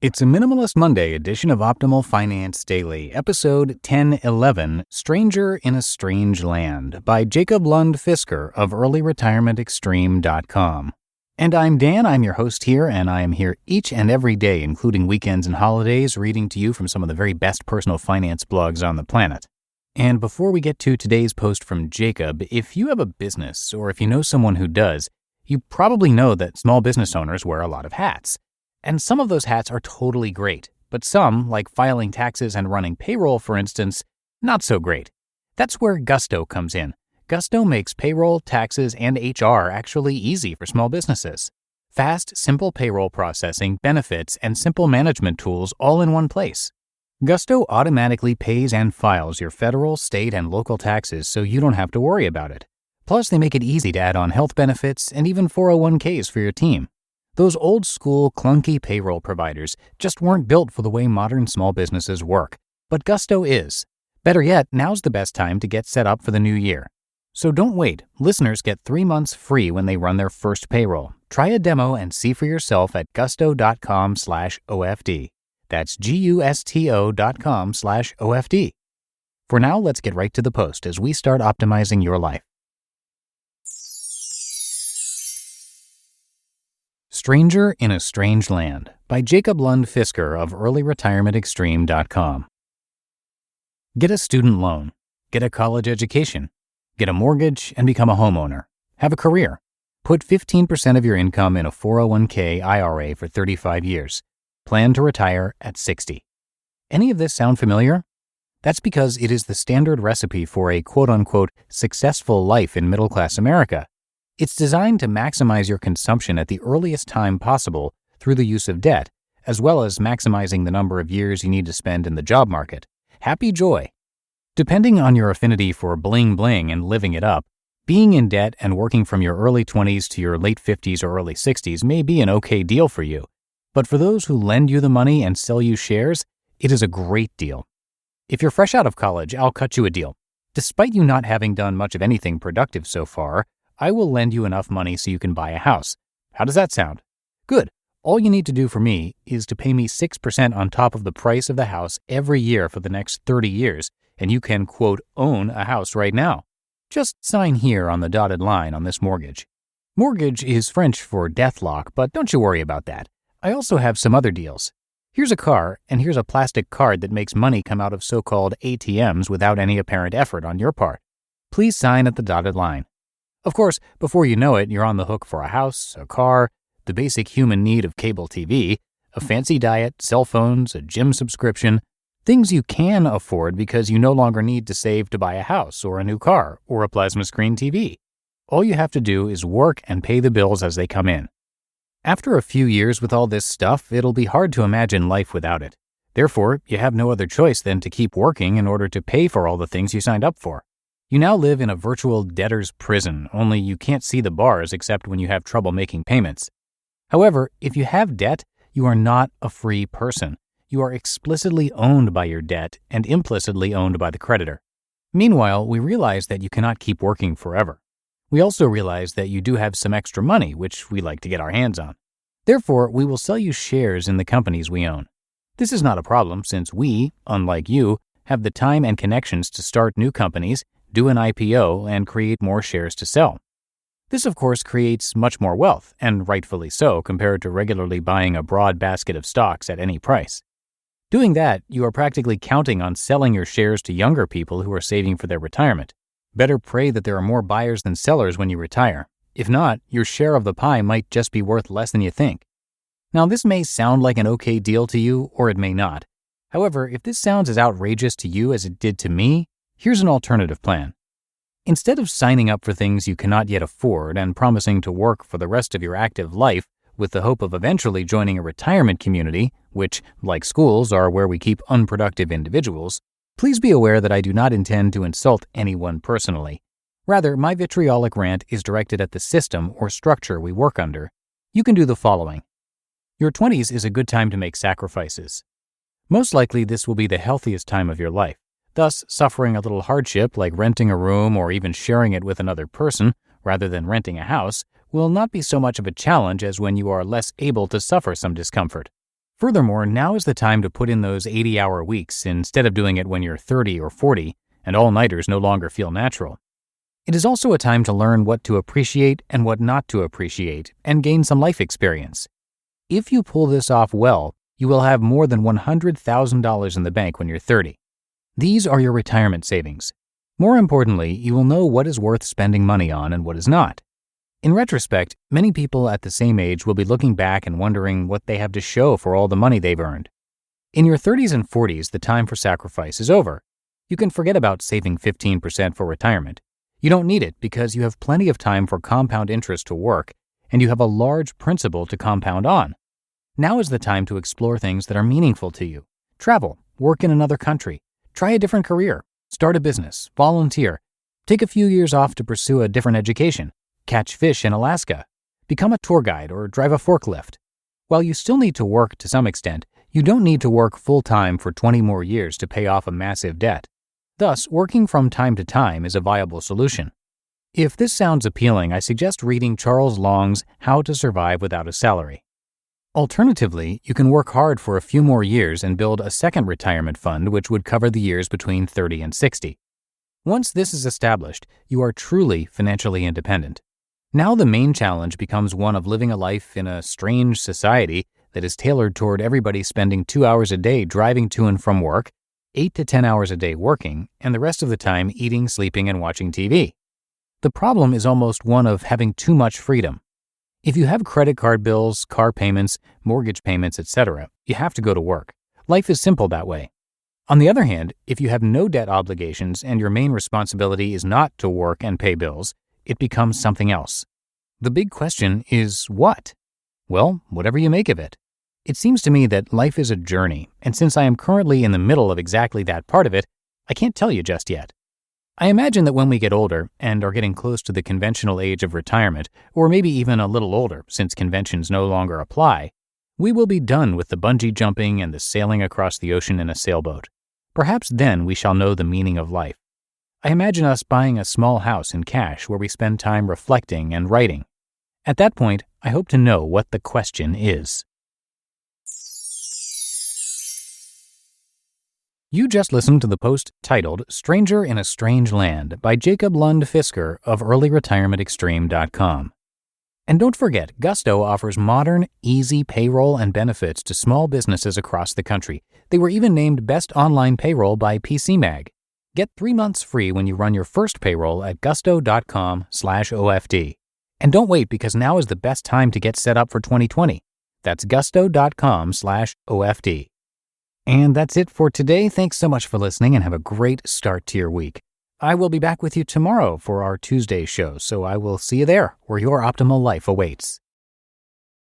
It's a Minimalist Monday edition of Optimal Finance Daily, episode 1011, Stranger in a Strange Land, by Jacob Lund Fisker of earlyretirementextreme.com. And I'm Dan, I'm your host here, and I am here each and every day, including weekends and holidays, reading to you from some of the very best personal finance blogs on the planet. And before we get to today's post from Jacob, if you have a business, or if you know someone who does, you probably know that small business owners wear a lot of hats. And some of those hats are totally great, but some, like filing taxes and running payroll, for instance, not so great. That's where Gusto comes in. Gusto makes payroll, taxes, and HR actually easy for small businesses. Fast, simple payroll processing, benefits, and simple management tools all in one place. Gusto automatically pays and files your federal, state, and local taxes so you don't have to worry about it. Plus, they make it easy to add on health benefits and even 401ks for your team. Those old-school, clunky payroll providers just weren't built for the way modern small businesses work. But Gusto is. Better yet, now's the best time to get set up for the new year. So don't wait. Listeners get 3 months free when they run their first payroll. Try a demo and see for yourself at gusto.com/OFD. That's GUSTO.com/OFD. For now, let's get right to the post as we start optimizing your life. Stranger in a Strange Land, by Jacob Lund Fisker of earlyretirementextreme.com. Get a student loan, get a college education, get a mortgage and become a homeowner, have a career, put 15% of your income in a 401k IRA for 35 years, plan to retire at 60. Any of this sound familiar? That's because it is the standard recipe for a quote-unquote successful life in middle-class America. It's designed to maximize your consumption at the earliest time possible through the use of debt, as well as maximizing the number of years you need to spend in the job market. Happy joy! Depending on your affinity for bling-bling and living it up, being in debt and working from your early 20s to your late 50s or early 60s may be an okay deal for you. But for those who lend you the money and sell you shares, it is a great deal. If you're fresh out of college, I'll cut you a deal. Despite you not having done much of anything productive so far, I will lend you enough money so you can buy a house. How does that sound? Good. All you need to do for me is to pay me 6% on top of the price of the house every year for the next 30 years, and you can, quote, own a house right now. Just sign here on the dotted line on this mortgage. Mortgage is French for death lock, but don't you worry about that. I also have some other deals. Here's a car, and here's a plastic card that makes money come out of so-called ATMs without any apparent effort on your part. Please sign at the dotted line. Of course, before you know it, you're on the hook for a house, a car, the basic human need of cable TV, a fancy diet, cell phones, a gym subscription, things you can afford because you no longer need to save to buy a house or a new car or a plasma screen TV. All you have to do is work and pay the bills as they come in. After a few years with all this stuff, it'll be hard to imagine life without it. Therefore, you have no other choice than to keep working in order to pay for all the things you signed up for. You now live in a virtual debtor's prison, only you can't see the bars except when you have trouble making payments. However, if you have debt, you are not a free person. You are explicitly owned by your debt and implicitly owned by the creditor. Meanwhile, we realize that you cannot keep working forever. We also realize that you do have some extra money, which we like to get our hands on. Therefore, we will sell you shares in the companies we own. This is not a problem since we, unlike you, have the time and connections to start new companies, do an IPO, and create more shares to sell. This, of course, creates much more wealth, and rightfully so, compared to regularly buying a broad basket of stocks at any price. Doing that, you are practically counting on selling your shares to younger people who are saving for their retirement. Better pray that there are more buyers than sellers when you retire. If not, your share of the pie might just be worth less than you think. Now, this may sound like an okay deal to you, or it may not. However, if this sounds as outrageous to you as it did to me, here's an alternative plan. Instead of signing up for things you cannot yet afford and promising to work for the rest of your active life with the hope of eventually joining a retirement community, which, like schools, are where we keep unproductive individuals, please be aware that I do not intend to insult anyone personally. Rather, my vitriolic rant is directed at the system or structure we work under. You can do the following. Your 20s is a good time to make sacrifices. Most likely, this will be the healthiest time of your life. Thus, suffering a little hardship like renting a room or even sharing it with another person, rather than renting a house, will not be so much of a challenge as when you are less able to suffer some discomfort. Furthermore, now is the time to put in those 80-hour weeks instead of doing it when you're 30 or 40 and all-nighters no longer feel natural. It is also a time to learn what to appreciate and what not to appreciate and gain some life experience. If you pull this off well, you will have more than $100,000 in the bank when you're 30. These are your retirement savings. More importantly, you will know what is worth spending money on and what is not. In retrospect, many people at the same age will be looking back and wondering what they have to show for all the money they've earned. In your 30s and 40s, the time for sacrifice is over. You can forget about saving 15% for retirement. You don't need it because you have plenty of time for compound interest to work, and you have a large principal to compound on. Now is the time to explore things that are meaningful to you. Travel, work in another country, try a different career, start a business, volunteer, take a few years off to pursue a different education, catch fish in Alaska, become a tour guide, or drive a forklift. While you still need to work to some extent, you don't need to work full-time for 20 more years to pay off a massive debt. Thus, working from time to time is a viable solution. If this sounds appealing, I suggest reading Charles Long's How to Survive Without a Salary. Alternatively, you can work hard for a few more years and build a second retirement fund which would cover the years between 30 and 60. Once this is established, you are truly financially independent. Now the main challenge becomes one of living a life in a strange society that is tailored toward everybody spending 2 hours a day driving to and from work, 8 to 10 hours a day working, and the rest of the time eating, sleeping, and watching TV. The problem is almost one of having too much freedom. If you have credit card bills, car payments, mortgage payments, etc., you have to go to work. Life is simple that way. On the other hand, if you have no debt obligations and your main responsibility is not to work and pay bills, it becomes something else. The big question is what? Well, whatever you make of it. It seems to me that life is a journey, and since I am currently in the middle of exactly that part of it, I can't tell you just yet. I imagine that when we get older and are getting close to the conventional age of retirement, or maybe even a little older since conventions no longer apply, we will be done with the bungee jumping and the sailing across the ocean in a sailboat. Perhaps then we shall know the meaning of life. I imagine us buying a small house in cash where we spend time reflecting and writing. At that point, I hope to know what the question is. You just listened to the post titled Stranger in a Strange Land by Jacob Lund Fisker of earlyretirementextreme.com. And don't forget, Gusto offers modern, easy payroll and benefits to small businesses across the country. They were even named Best Online Payroll by PC Mag. Get 3 months free when you run your first payroll at gusto.com/OFD. And don't wait because now is the best time to get set up for 2020. That's gusto.com/OFD. And that's it for today. Thanks so much for listening and have a great start to your week. I will be back with you tomorrow for our Tuesday show, so I will see you there where your optimal life awaits.